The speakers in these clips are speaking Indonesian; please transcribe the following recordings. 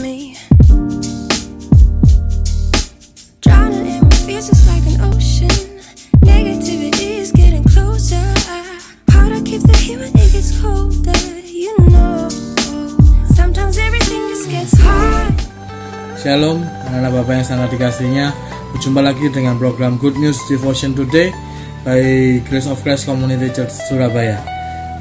me. Drowning in my fears, it's like an ocean. Negativity is getting closer. Hard to keep the heat when it gets colder. You know, sometimes everything just gets hard. Shalom, anak-anak Bapak yang sangat dikasihinya. Berjumpa lagi dengan program Good News Devotion Today by Grace of Christ Community Church Surabaya.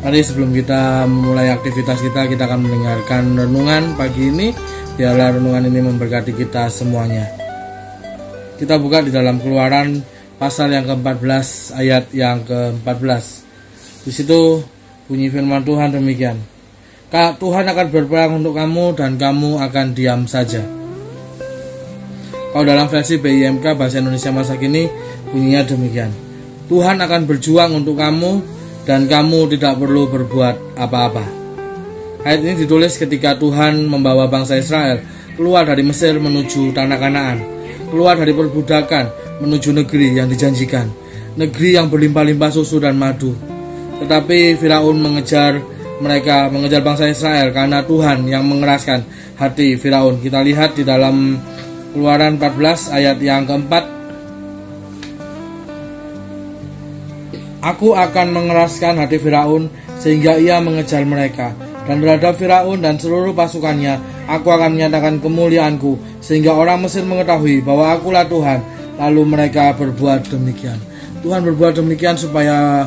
Mari sebelum kita mulai aktivitas kita akan mendengarkan renungan pagi ini. Biarlah renungan ini memberkati kita semuanya. Kita buka di dalam Keluaran pasal yang ke-14 ayat yang ke-14. Di situ bunyi firman Tuhan demikian. Tuhan akan berperang untuk kamu dan kamu akan diam saja. Kalau dalam versi BIMK bahasa Indonesia masa kini bunyinya demikian. Tuhan akan berjuang untuk kamu dan kamu tidak perlu berbuat apa-apa. Ayat ini ditulis ketika Tuhan membawa bangsa Israel keluar dari Mesir menuju tanah Kanaan, keluar dari perbudakan menuju negeri yang dijanjikan, negeri yang berlimpah-limpah susu dan madu. Tetapi Firaun mengejar bangsa Israel karena Tuhan yang mengeraskan hati Firaun. Kita lihat di dalam Keluaran 14 ayat yang keempat. Aku akan mengeraskan hati Firaun sehingga ia mengejar mereka, dan terhadap Firaun dan seluruh pasukannya aku akan menyatakan kemuliaanku sehingga orang Mesir mengetahui bahwa akulah Tuhan. Lalu mereka berbuat demikian. Tuhan berbuat demikian supaya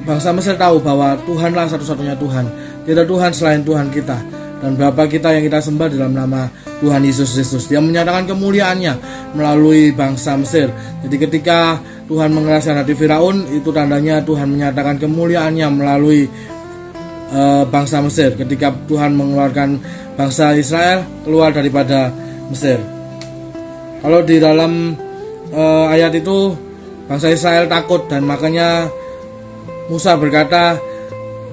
bangsa Mesir tahu bahwa Tuhanlah satu-satunya Tuhan. Tidak Tuhan selain Tuhan kita dan Bapa kita yang kita sembah dalam nama Tuhan Yesus Kristus. Dia menyatakan kemuliaannya melalui bangsa Mesir. Jadi ketika Tuhan mengeraskan hati Firaun, itu tandanya Tuhan menyatakan kemuliaannya melalui bangsa Mesir. Ketika Tuhan mengeluarkan bangsa Israel keluar daripada Mesir. Kalau di dalam ayat itu bangsa Israel takut dan makanya Musa berkata,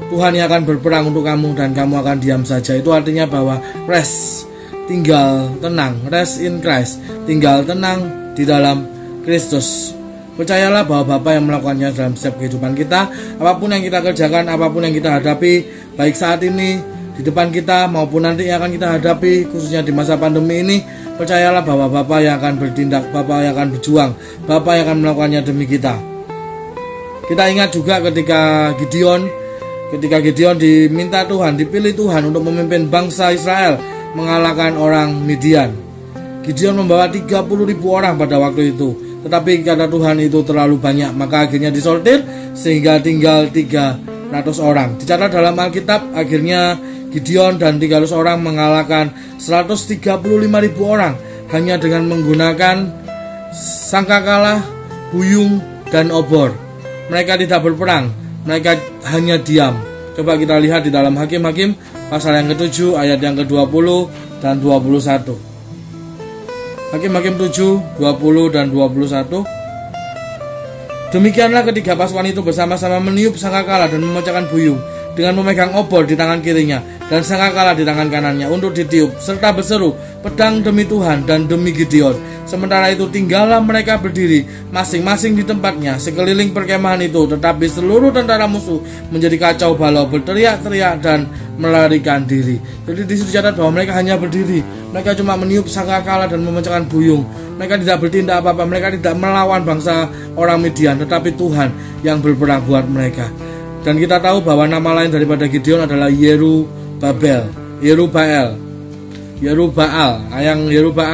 Tuhan yang akan berperang untuk kamu dan kamu akan diam saja. Itu artinya bahwa rest, tinggal tenang, rest in Christ, tinggal tenang di dalam Kristus. Percayalah bahwa Bapa yang melakukannya dalam setiap kehidupan kita. Apapun yang kita kerjakan, apapun yang kita hadapi, baik saat ini, di depan kita, maupun nanti yang akan kita hadapi, khususnya di masa pandemi ini, percayalah bahwa Bapa yang akan bertindak, Bapa yang akan berjuang, Bapa yang akan melakukannya demi kita. Kita ingat juga ketika Gideon diminta Tuhan, dipilih Tuhan untuk memimpin bangsa Israel mengalahkan orang Midian. Gideon membawa 30.000 orang pada waktu itu. Tetapi kata Tuhan itu terlalu banyak, maka akhirnya disortir sehingga tinggal 300 orang. Dicatat dalam Alkitab, akhirnya Gideon dan 300 orang mengalahkan 135.000 orang hanya dengan menggunakan sangkakala, buyung, dan obor. Mereka tidak berperang, mereka hanya diam. Coba kita lihat di dalam Hakim-Hakim pasal yang ke-7 ayat yang ke-20 dan 21. Hakim-Hakim 7, 20 dan 21. Demikianlah ketiga pasukan itu bersama-sama meniup sangkakala dan memecahkan buyung dengan memegang obor di tangan kirinya dan sangkakala di tangan kanannya untuk ditiup, serta berseru, pedang demi Tuhan dan demi Gideon. Sementara itu tinggallah mereka berdiri masing-masing di tempatnya sekeliling perkemahan itu, tetapi seluruh tentara musuh menjadi kacau balau, berteriak-teriak dan melarikan diri. Jadi di situ dicatat bahwa mereka hanya berdiri, mereka cuma meniup sangkakala dan memecahkan buyung. Mereka tidak bertindak apa-apa, mereka tidak melawan bangsa orang Midian, tetapi Tuhan yang berperang buat mereka. Dan kita tahu bahwa nama lain daripada Gideon adalah Yerubbaal,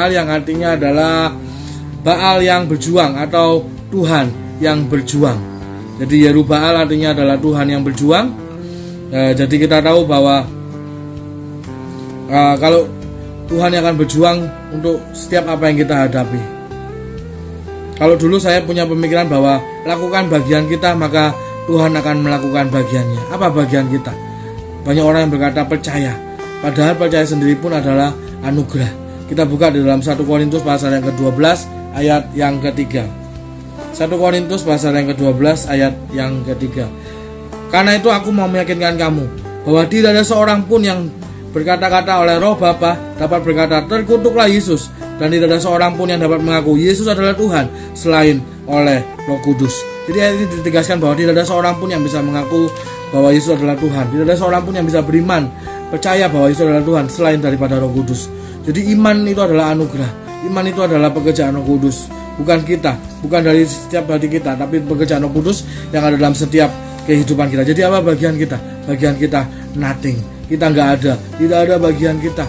yang artinya adalah Baal yang berjuang atau Tuhan yang berjuang. Jadi Yerubbaal artinya adalah Tuhan yang berjuang. Jadi kita tahu bahwa kalau Tuhan yang akan berjuang untuk setiap apa yang kita hadapi. Kalau dulu saya punya pemikiran bahwa lakukan bagian kita maka Tuhan akan melakukan bagiannya. Apa bagian kita? Banyak orang yang berkata percaya, padahal percaya sendiri pun adalah anugerah. Kita buka di dalam 1 Korintus pasal yang ke-12 ayat yang ketiga. 1 Korintus pasal yang ke-12 ayat yang ketiga. Karena itu aku mau meyakinkan kamu bahwa tidak ada seorang pun yang berkata-kata oleh Roh Bapa dapat berkata terkutuklah Yesus, dan tidak ada seorang pun yang dapat mengaku Yesus adalah Tuhan selain oleh Roh Kudus. Jadi ayat ini ditegaskan bahwa tidak ada seorang pun yang bisa mengaku bahwa Yesus adalah Tuhan. Tidak ada seorang pun yang bisa beriman percaya bahwa Yesus adalah Tuhan selain daripada Roh Kudus. Jadi iman itu adalah anugerah, iman itu adalah pekerjaan Roh Kudus, bukan kita, bukan dari setiap hati kita, tapi pekerjaan Roh Kudus yang ada dalam setiap kehidupan kita. Jadi apa bagian kita? Bagian kita nothing, kita nggak ada, tidak ada bagian kita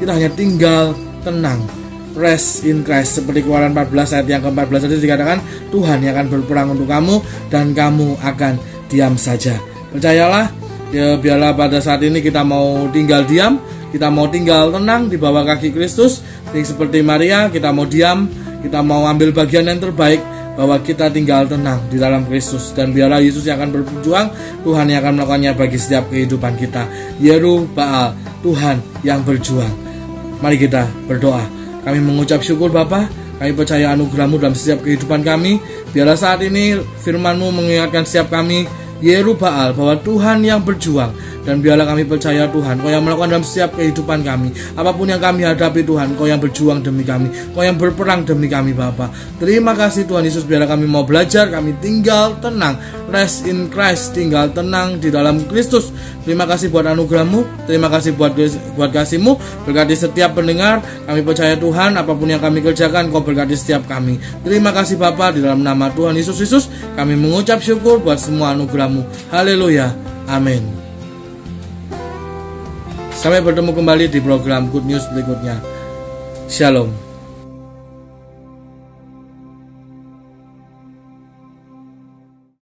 hanya tinggal tenang, rest in Christ. Seperti Keluaran 14 ayat yang ke-14 tadi dikatakan, Tuhan yang akan berperang untuk kamu dan kamu akan diam saja. Percayalah, ya, biarlah pada saat ini kita mau tinggal diam, kita mau tinggal tenang di bawah kaki Kristus. Seperti Maria, kita mau diam, kita mau ambil bagian yang terbaik, bahwa kita tinggal tenang di dalam Kristus. Dan biarlah Yesus yang akan berjuang, Tuhan yang akan melakukannya bagi setiap kehidupan kita. Yeru Baal, Tuhan yang berjuang. Mari kita berdoa. Kami mengucap syukur Bapa, kami percaya anugerah-Mu dalam setiap kehidupan kami. Biarlah saat ini firman-Mu mengingatkan setiap kami, Yeru Baal, bahwa Tuhan yang berjuang. Dan biarlah kami percaya Tuhan, Kau yang melakukan dalam setiap kehidupan kami. Apapun yang kami hadapi Tuhan, Kau yang berjuang demi kami, Kau yang berperang demi kami Bapa. Terima kasih Tuhan Yesus, biarlah kami mau belajar, kami tinggal tenang, rest in Christ, tinggal tenang di dalam Kristus. Terima kasih buat anugerah-Mu, terima kasih buat kasih-Mu. Berkati setiap pendengar, kami percaya Tuhan, apapun yang kami kerjakan, Kau berkati setiap kami. Terima kasih Bapa, di dalam nama Tuhan Yesus, kami mengucap syukur buat semua anugerah-Mu. Haleluya, amin. Sampai bertemu kembali di program Good News berikutnya. Shalom.